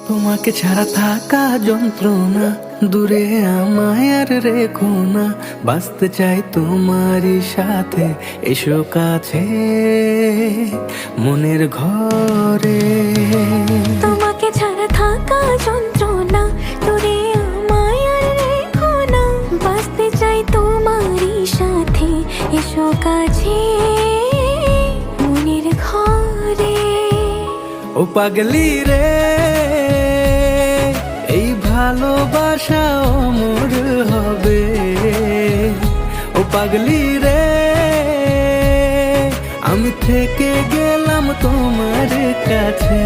তোমাকে ছাড়া থাকা যন্ত্রণা, দূরে আমায় আর রেখো না। বাঁচতে চাই তোমারই সাথে, এসো কাছে মনের ঘরে। তোমাকে ছাড়া থাকা যন্ত্রণা, দূরে আমায় আর রেখো না। বাঁচতে চাই তোমারই সাথে, এসো কাছে মনের ঘরে। ও পাগলি রে, এই ভালোবাসা অমর হবে। ও পাগলি রে, আমি থেকে গেলাম তোমার কাছে।